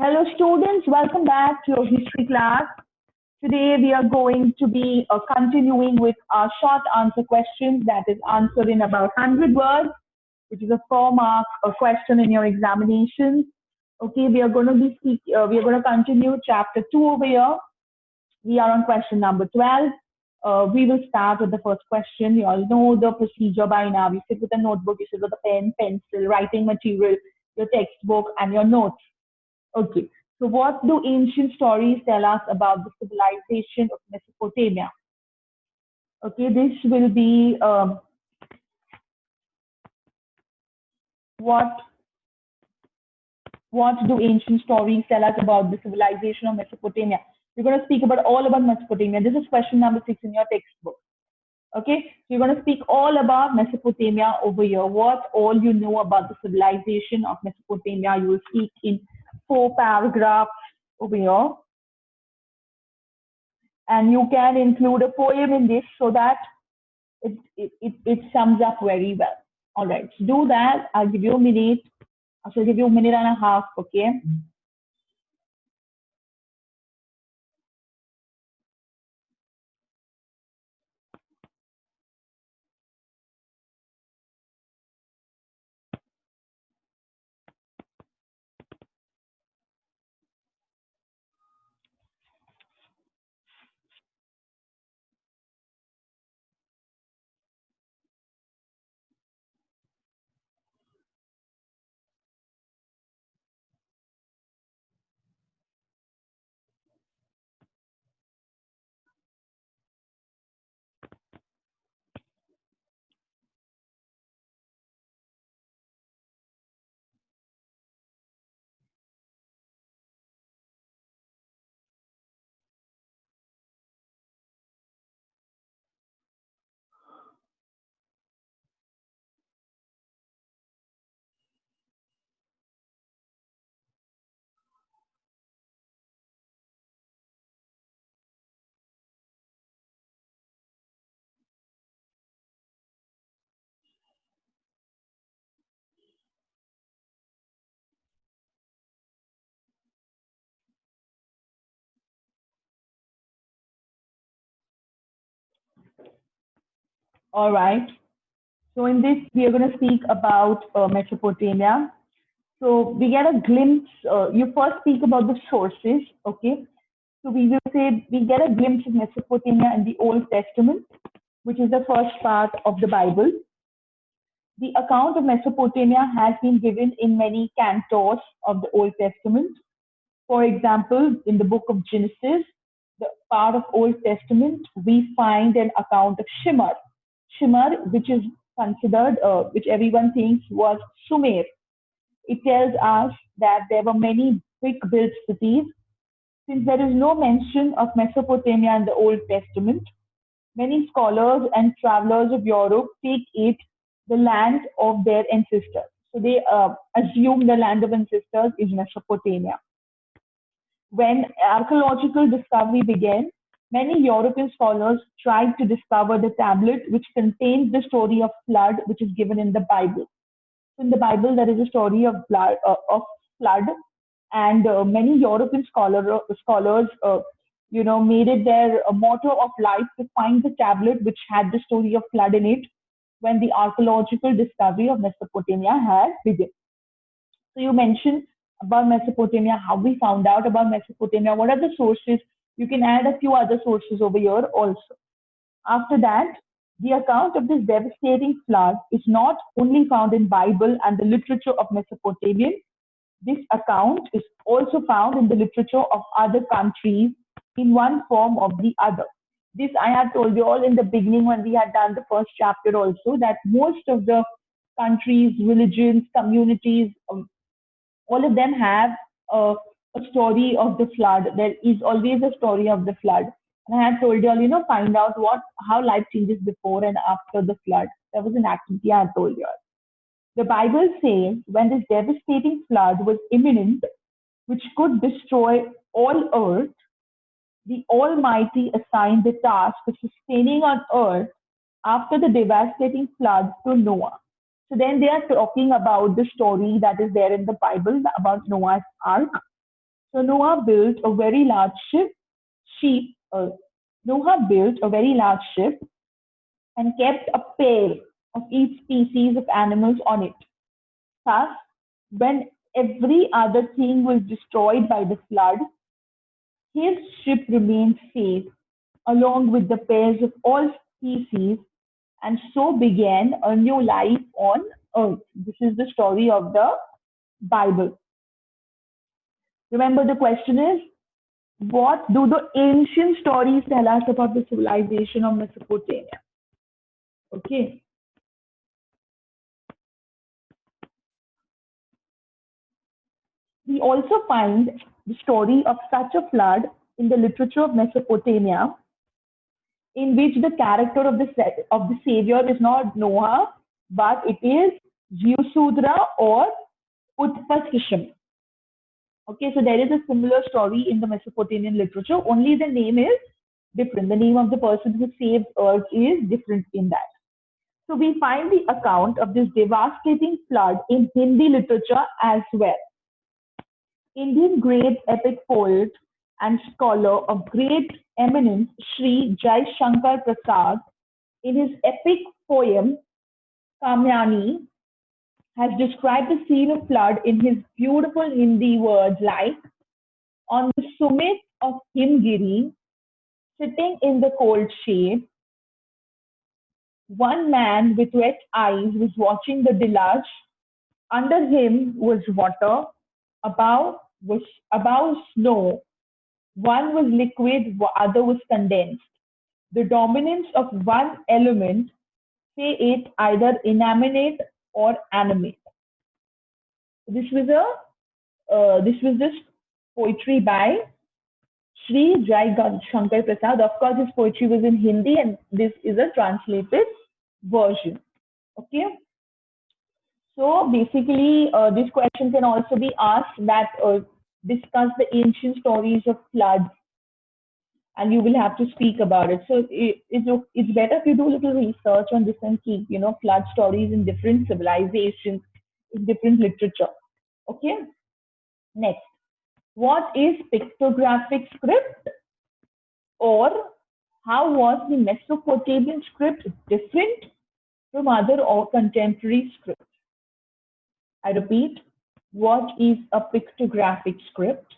Hello students, welcome back to your history class. Today we are going to be continuing with our short answer questions that is answered in about 100 words, which is a 4 mark question in your examinations. Okay, we are going to continue chapter 2 over here. We are on question number 12. We will start with the first question. You all know the procedure by now. You sit with a notebook, you sit with a pen, pencil, writing material, your textbook, and your notes. Okay, so what do ancient stories tell us about the civilization of Mesopotamia? Okay, this will be what do ancient stories tell us about the civilization of Mesopotamia? We're going to speak all about Mesopotamia. This is question number 6 in your textbook. Okay, so you're going to speak all about Mesopotamia over here. What all you know about the civilization of Mesopotamia? You will speak in 4 paragraphs over here. And you can include a poem in this so that it sums up very well. All right, so do that. I'll give you a minute. I shall give you a minute and a half, okay? All right. So in this, we are going to speak about Mesopotamia. So we get a glimpse. You first speak about the sources, okay? So we will say we get a glimpse of Mesopotamia in the Old Testament, which is the first part of the Bible. The account of Mesopotamia has been given in many cantos of the Old Testament. For example, in the book of Genesis, the part of Old Testament, we find an account of Shimmer. Shimmer, which is considered, which everyone thinks was Sumer. It tells us that there were many brick-built cities. Since there is no mention of Mesopotamia in the Old Testament, many scholars and travelers of Europe take it the land of their ancestors. So they assume the land of ancestors is Mesopotamia. When archaeological discovery began, many European scholars tried to discover the tablet which contains the story of flood, which is given in the Bible. So in the Bible, there is a story of flood, and many European scholars, made it their motto of life to find the tablet which had the story of flood in it when the archaeological discovery of Mesopotamia had begun. So you mentioned about Mesopotamia, how we found out about Mesopotamia, what are the sources? You can add a few other sources over here also. After that, the account of this devastating flood is not only found in Bible and the literature of Mesopotamian. This account is also found in the literature of other countries in one form or the other. This I had told you all in the beginning when we had done the first chapter also, that most of the countries, religions, communities, all of them have a story of the flood. There is always a story of the flood. And I had told you all, find out how life changes before and after the flood. That was an activity I had told you all. The Bible says when this devastating flood was imminent, which could destroy all earth, the Almighty assigned the task of sustaining on earth after the devastating flood to Noah. So then they are talking about the story that is there in the Bible about Noah's ark. So sheep, Noah built a very large ship and kept a pair of each species of animals on it. Thus, when every other thing was destroyed by the flood, his ship remained safe, along with the pairs of all species, and so began a new life on earth. This is the story of the Bible. Remember, the question is, what do the ancient stories tell us about the civilization of Mesopotamia? Okay. We also find the story of such a flood in the literature of Mesopotamia, in which the character of the savior is not Noah, but it is Ziusudra or Utpatisham. Okay, so there is a similar story in the Mesopotamian literature, only the name is different. The name of the person who saved Earth is different in that. So we find the account of this devastating flood in Hindi literature as well. Indian great epic poet and scholar of great eminence, Sri Jai Shankar Prasad, in his epic poem Kamyani, has described the scene of flood in his beautiful Hindi words like, on the summit of Himgiri, sitting in the cold shade, one man with wet eyes was watching the deluge. Under him was water, above snow. One was liquid, the other was condensed. The dominance of one element, say it either inanimate or animate. This was this poetry by Sri Jai Shankar Prasad. Of course, his poetry was in Hindi, and this is a translated version. Okay. So basically, this question can also be asked that discuss the ancient stories of floods, and you will have to speak about it. So it's better if you do a little research on this and keep, flood stories in different civilizations, in different literature. Okay. Next, what is pictographic script, or how was the Mesopotamian script different from other or contemporary scripts? I repeat, what is a pictographic script,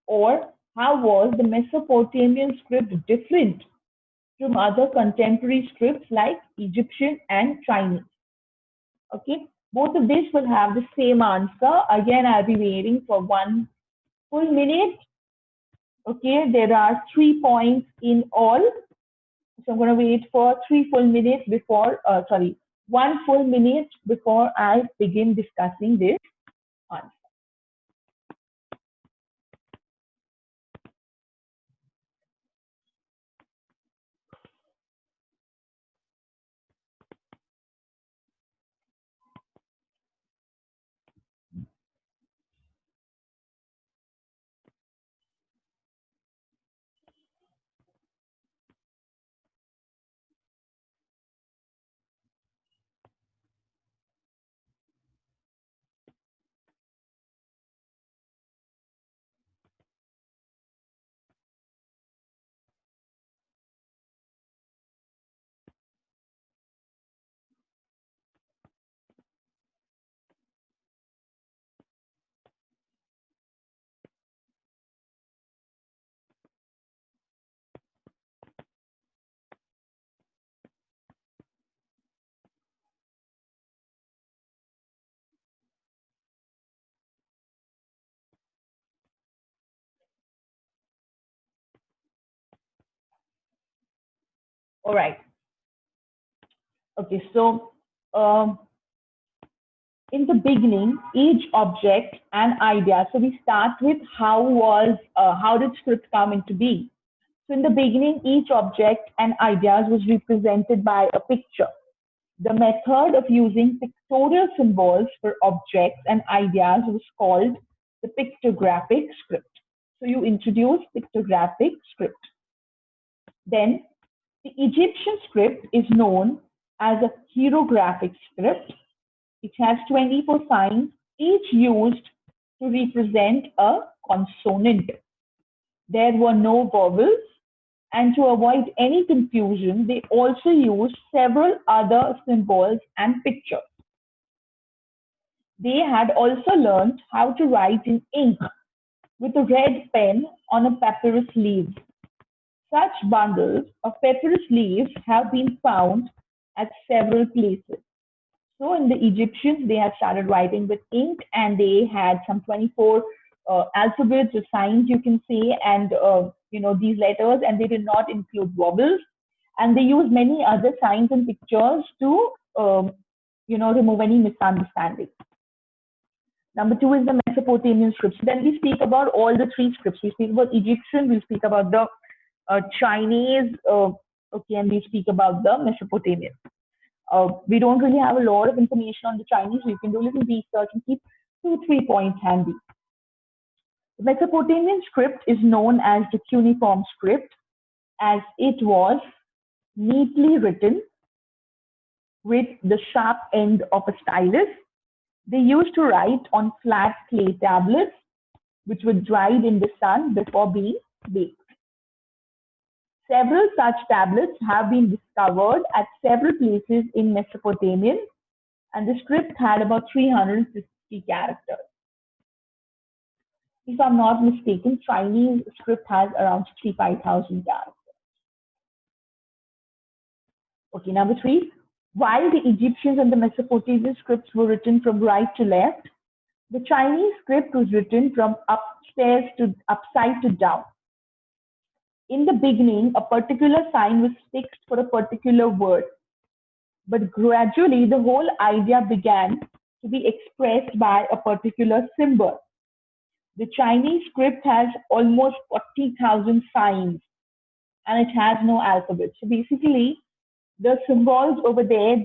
or how was the Mesopotamian script different from other contemporary scripts like Egyptian and Chinese? Okay, both of these will have the same answer. Again, I'll be waiting for 1 full minute. Okay, there are 3 points in all. So I'm going to wait for 3 full minutes before, 1 full minute before I begin discussing this answer. All right. Okay, so in the beginning, each object and idea. So we start with how did script come into being? So in the beginning, each object and ideas was represented by a picture. The method of using pictorial symbols for objects and ideas was called the pictographic script. So you introduce pictographic script. Then the Egyptian script is known as a hieroglyphic script. It has 24 signs, each used to represent a consonant. There were no vowels, and to avoid any confusion, they also used several other symbols and pictures. They had also learned how to write in ink with a red pen on a papyrus leaf. Such bundles of papyrus leaves have been found at several places. So in the Egyptians, they had started writing with ink, and they had some 24 alphabets or signs, you can say, and these letters, and they did not include vowels, and they used many other signs and pictures to remove any misunderstanding. Number two is the Mesopotamian scripts. Then we speak about all the three scripts. We speak about Egyptian, we speak about the Chinese, and we speak about the Mesopotamian. We don't really have a lot of information on the Chinese. We can do a little research and keep 2-3 points handy. The Mesopotamian script is known as the cuneiform script, as it was neatly written with the sharp end of a stylus. They used to write on flat clay tablets, which were dried in the sun before being baked. Several such tablets have been discovered at several places in Mesopotamia, and the script had about 350 characters. If I'm not mistaken, Chinese script has around 65,000 characters. Okay, number three. While the Egyptians and the Mesopotamian scripts were written from right to left, the Chinese script was written from upside to down. In the beginning, a particular sign was fixed for a particular word, but gradually the whole idea began to be expressed by a particular symbol. The Chinese script has almost 40,000 signs, and it has no alphabet. So basically, the symbols over there,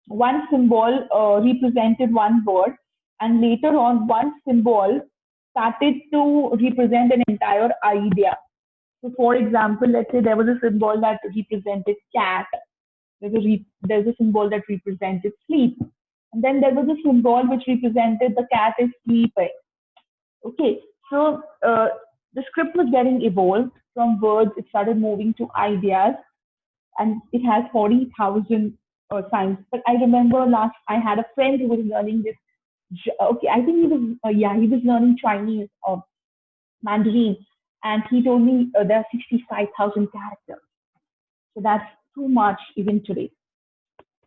one symbol represented one word, and later on, one symbol started to represent an entire idea. So, for example, let's say there was a symbol that represented cat. There's a symbol that represented sleep, and then there was a symbol which represented the cat is sleeping. Okay, so the script was getting evolved from words. It started moving to ideas, and it has 40,000 signs. But I remember I had a friend who was learning this. Okay, I think he was learning Chinese or Mandarin, and he told me there are 65,000 characters. So that's too much even today.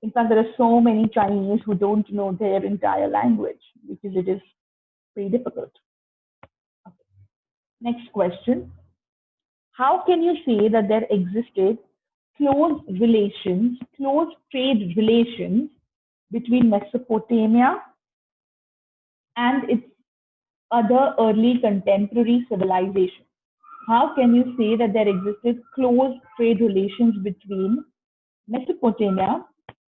In fact, there are so many Chinese who don't know their entire language because it is pretty difficult. Okay. Next question. How can you say that there existed close trade relations between Mesopotamia and its other early contemporary civilizations? How can you say that there existed close trade relations between Mesopotamia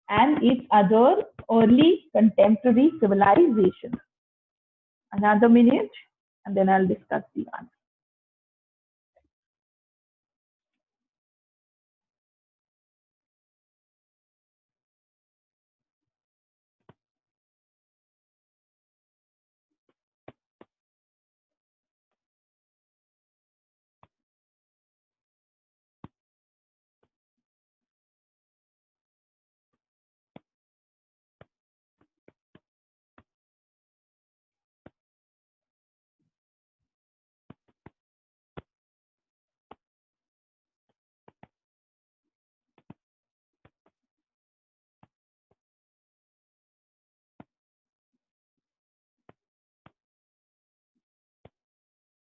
and its other early contemporary civilizations? Another minute, and then I'll discuss the answer.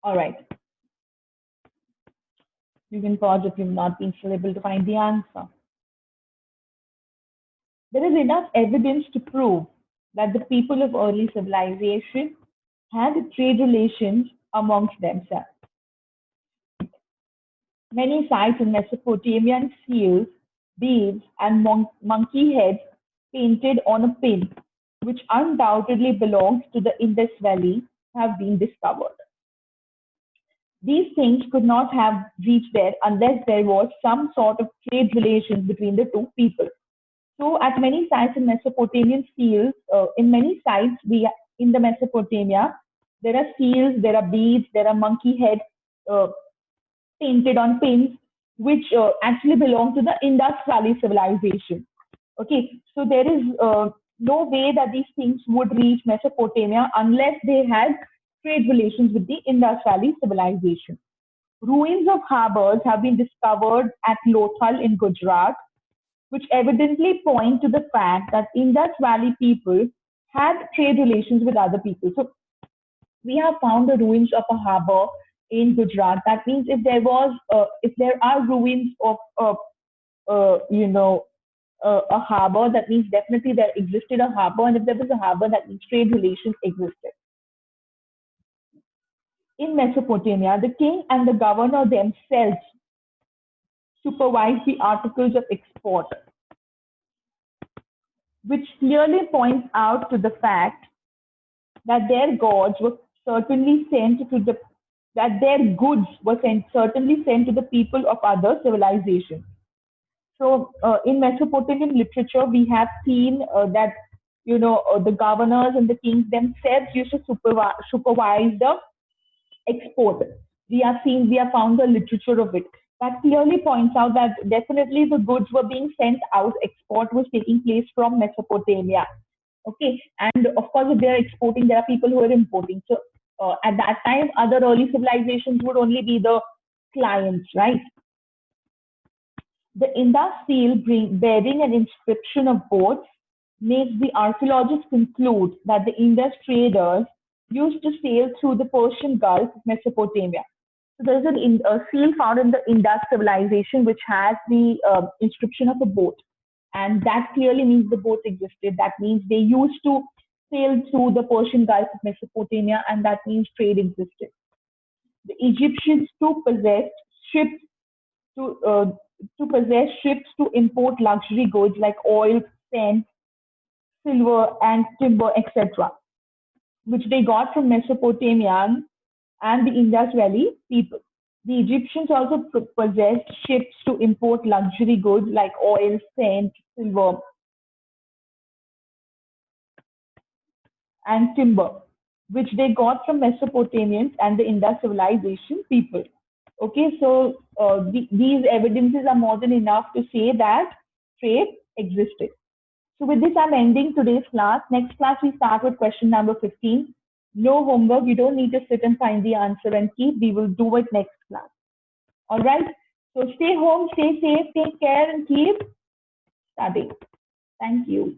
All right. You can pause if you've not been still able to find the answer. There is enough evidence to prove that the people of early civilization had trade relations amongst themselves. Many sites in Mesopotamian seals, beads, and monkey heads painted on a pin, which undoubtedly belongs to the Indus Valley, have been discovered. These things could not have reached there unless there was some sort of trade relations between the two people. So, at many sites in Mesopotamian fields, in many sites, in the Mesopotamia. There are seals, there are beads, there are monkey heads uh, painted on pins, which actually belong to the Indus Valley civilization. Okay, so there is no way that these things would reach Mesopotamia unless they had trade relations with the Indus Valley civilization. Ruins of harbors have been discovered at Lothal in Gujarat, which evidently point to the fact that Indus Valley people had trade relations with other people. So we have found the ruins of a harbor in Gujarat. That means if there are ruins of, a harbor, that means definitely there existed a harbor, and if there was a harbor, that means trade relations existed. In Mesopotamia, the king and the governor themselves supervised the articles of export, which clearly points out to the fact that their gods were certainly sent to the that their goods were certainly sent to the people of other civilizations. So, in Mesopotamian literature, we have seen that the governors and the kings themselves used to supervise the export. We have found the literature of it. That clearly points out that definitely the goods were being sent out, export was taking place from Mesopotamia. Okay, and of course, if they are exporting, there are people who are importing. So at that time, other early civilizations would only be the clients, right? The Indus seal bearing an inscription of boats makes the archaeologists conclude that the Indus traders used to sail through the Persian Gulf of Mesopotamia. So there's a seal found in the Indus civilization which has the inscription of a boat. And that clearly means the boats existed. That means they used to sail through the Persian Gulf of Mesopotamia, and that means trade existed. The Egyptians too ships to uh, possess ships to import luxury goods like oil, sand, silver, and timber, etc., which they got from Mesopotamian and the Indus Valley people. The Egyptians also possessed ships to import luxury goods like oil, sand, silver, and timber, which they got from Mesopotamians and the Indus civilization people. Okay, so these evidences are more than enough to say that trade existed. So with this, I'm ending today's class. Next class, we start with question number 15. No homework. You don't need to sit and find the answer and keep. We will do it next class. All right. So stay home, stay safe, take care, and keep studying. Thank you.